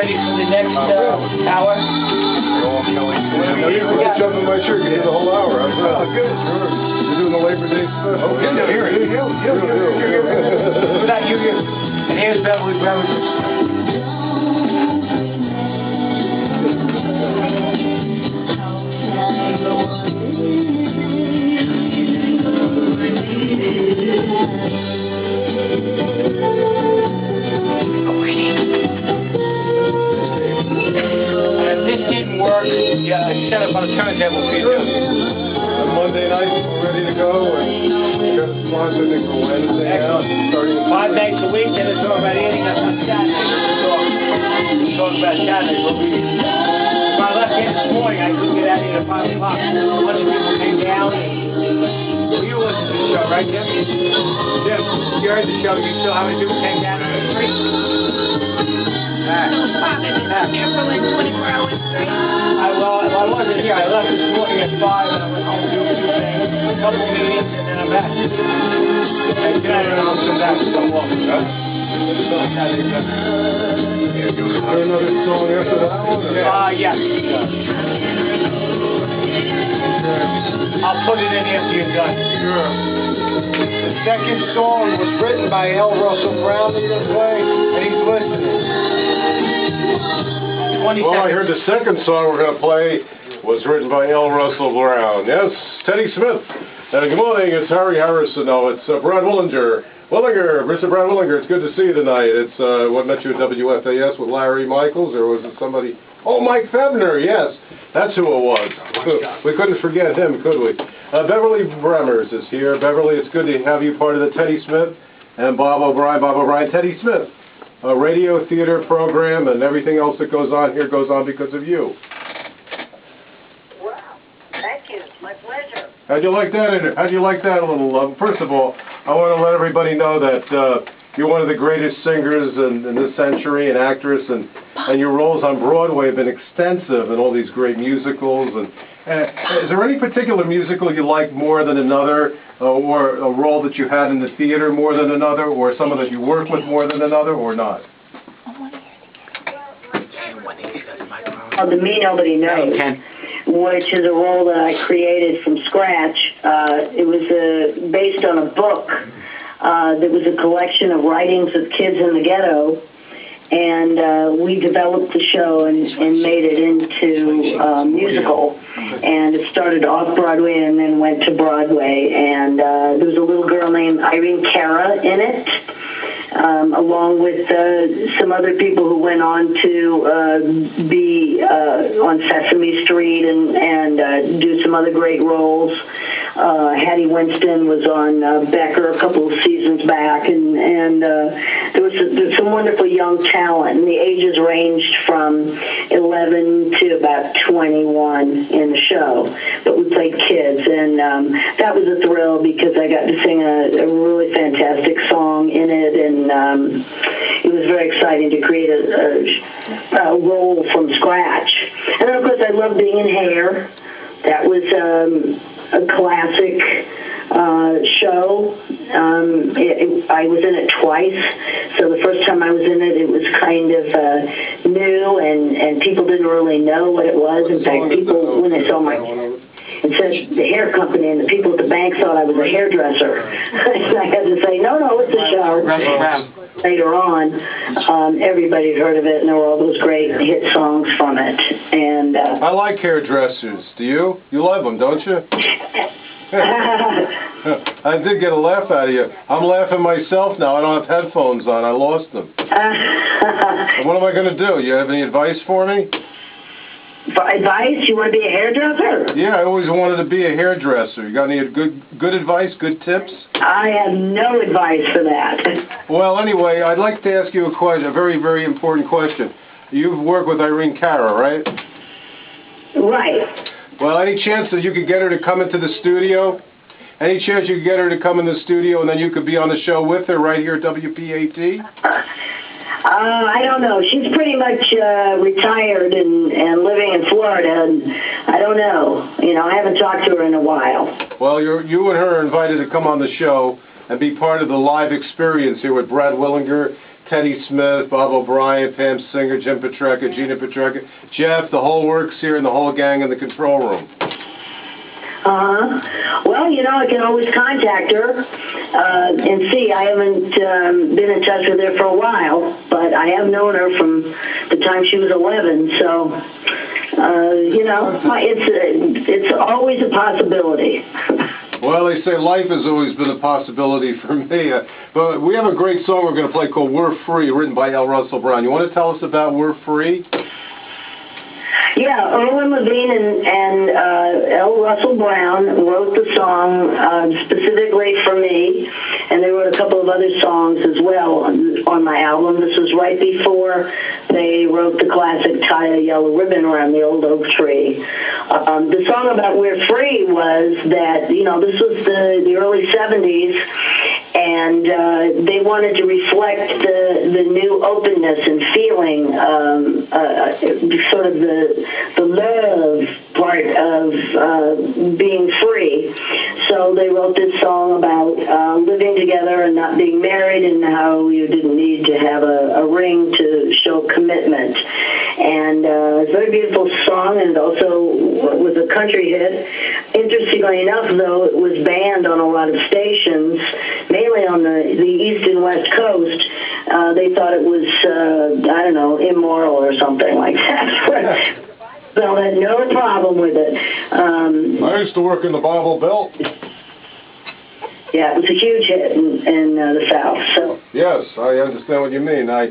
ready for the next hour? Oh, Kelly. I'm jumping my shirt. You did the whole hour. Oh, good. Sure. You're doing the Labor Day special. Oh, good. Here. And here's Beverly Bremers. This didn't work. Yeah, I set up on a turntable for you. On Monday night, we're ready to go, and we got a sponsor thing for Wednesday out, starting 5 nights a week, and it's already ending up on Saturday. We're talking about Saturday, but if I left here this morning, I couldn't get out here at 5 o'clock. A bunch of people came down. Well, you listened to the show, right, Jim? Jim, you heard the show. You saw how many people came down to the street? For like 24 hours straight. I wasn't here. I left this morning at 5 and I went home to do a few things, a couple meetings, and then I'm back. And tonight I'll come back to some walk. another song after that one? Yes. I'll put it in after you're done. Sure. The second song was written by L. Russell Brown that you're going to play, and he's listening. Well, I heard the second song we're going to play was written by L. Russell Brown. Yes, Teddy Smith. Good morning, it's Harry Harrison. No, it's Brad Willinger. Mr. Brad Willinger, it's good to see you tonight. It's what met you at WFAS with Larry Michaels, or was it somebody? Oh, Mike Febner, yes. That's who it was. We couldn't forget him, could we? Beverly Bremers is here. Beverly, it's good to have you part of the Teddy Smith and Bob O'Brien, Teddy Smith. A radio theater program and everything else that goes on here goes on because of you. Wow, thank you. My pleasure. How'd you like that? How'd you like that a little? First of all, I want to let everybody know that you're one of the greatest singers in this century, an actress, and your roles on Broadway have been extensive in all these great musicals. And is there any particular musical you like more than another, or a role that you had in the theater more than another, or someone that you work with more than another, or not? The Me Nobody Knows, which is a role that I created from scratch. It was based on a book that was a collection of writings of kids in the ghetto, and we developed the show and made it into a musical. And it started off-Broadway and then went to Broadway. And there was a little girl named Irene Cara in it, along with some other people who went on to be on Sesame Street and do some other great roles. Hattie Winston was on Becker a couple of seasons back, and there was some wonderful young talent, and the ages ranged from 11 to about 21 in the show, but we played kids, and that was a thrill because I got to sing a really fantastic song in it, and it was very exciting to create a role from scratch. And then, of course, I love being in Hair. That was a classic show. I was in it twice, so the first time I was in it, it was kind of new, and people didn't really know what it was. In fact, people, when they saw it said the hair company, and the people at the bank thought I was a hairdresser. And I had to say, no, it's a show. Later on, everybody had heard of it, and there were all those great hit songs from it. And I like hairdressers. Do you? You love them, don't you? I did get a laugh out of you. I'm laughing myself now. I don't have headphones on. I lost them. What am I going to do? You have any advice for me? Advice? You want to be a hairdresser? Yeah, I always wanted to be a hairdresser. You got any good advice, good tips? I have no advice for that. Well, anyway, I'd like to ask you a question, a very, very important question. You've worked with Irene Cara, right? Right. Well, any chance that you could get her to come into the studio? Any chance you could get her to come in the studio and then you could be on the show with her right here at WPAT? I don't know. She's pretty much retired and living in Florida, and I don't know. You know, I haven't talked to her in a while. Well, you and her are invited to come on the show and be part of the live experience here with Brad Willinger Teddy Smith, Bob Obrien, Pam Singer, Jim Petrecca, Gina Petrecca, Jeff, the whole works here, and the whole gang in the control room. Well, you know, I can always contact her and see. I haven't been in touch with her for a while, but I have known her from the time she was 11. So, you know, it's always a possibility. Well, they say life has always been a possibility for me. But we have a great song we're going to play called "We're Free," written by L. Russell Brown. You want to tell us about "We're Free"? Yeah, Erwin Levine and L. Russell Brown wrote the song specifically for me, and they wrote a couple of other songs as well on my album. This was right before they wrote the classic "Tie a Yellow Ribbon Around the Old Oak Tree." The song about "We're Free" was that, you know, this was the early 70s, and they wanted to reflect the new openness and feeling, sort of the love part of being free. So they wrote this song about living together and not being married, and how you didn't need to have a ring to show commitment. And it's a very beautiful song, and it also was a country hit. Interestingly enough, though, it was banned on a lot of stations, mainly on the east and west coast. They thought it was, I don't know, immoral or something like that. So I had no problem with it. I used to work in the Bible Belt. Yeah, it was a huge hit in the South. So yes, I understand what you mean. I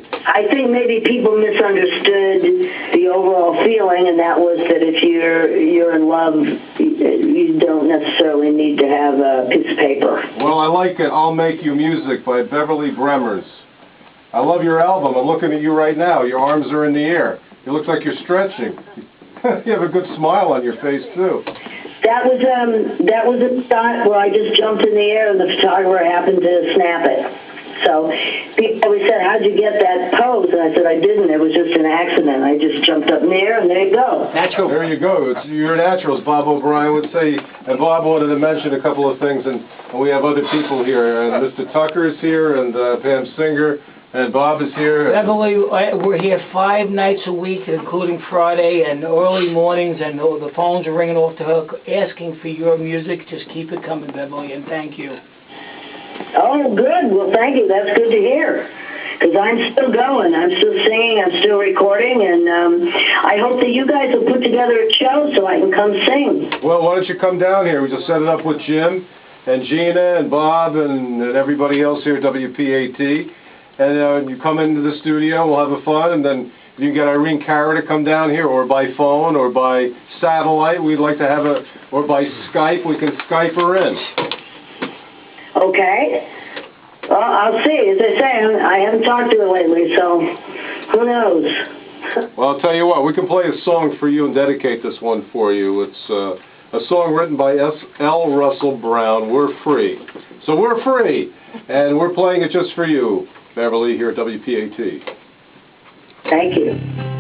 think maybe people misunderstood the overall feeling, and that was that if you're in love, you don't necessarily need to have a piece of paper. Well, I like it. "I'll Make You Music" by Beverly Bremers. I love your album. I'm looking at you right now. Your arms are in the air. It looks like you're stretching. You have a good smile on your face too. That was a shot where I just jumped in the air, and the photographer happened to snap it. So people always said, "How'd you get that pose?" And I said, "I didn't. It was just an accident. I just jumped up in the air, and there you go." Natural. There you go. You're natural, as Bob O'Brien would say. And Bob wanted to mention a couple of things, and we have other people here. And Mr. Tucker is here, and Pam Singer. And Bob is here. Beverly, we're here 5 nights a week, including Friday and early mornings, and the phones are ringing off the hook asking for your music. Just keep it coming, Beverly, and thank you. Oh, good. Well, thank you. That's good to hear. Because I'm still going. I'm still singing. I'm still recording. And I hope that you guys will put together a show so I can come sing. Well, why don't you come down here? We just set it up with Jim and Gina and Bob and everybody else here at WPAT. And you come into the studio, we'll have a fun, and then you can get Irene Cara to come down here, or by phone, or by satellite. We'd like to have or by Skype. We can Skype her in. Okay. Well, I'll see. As I say, I haven't talked to her lately, so who knows? Well, I'll tell you what. We can play a song for you and dedicate this one for you. It's a song written by L. Russell Brown. "We're Free." So we're free, and we're playing it just for you. Beverly here at WPAT. Thank you.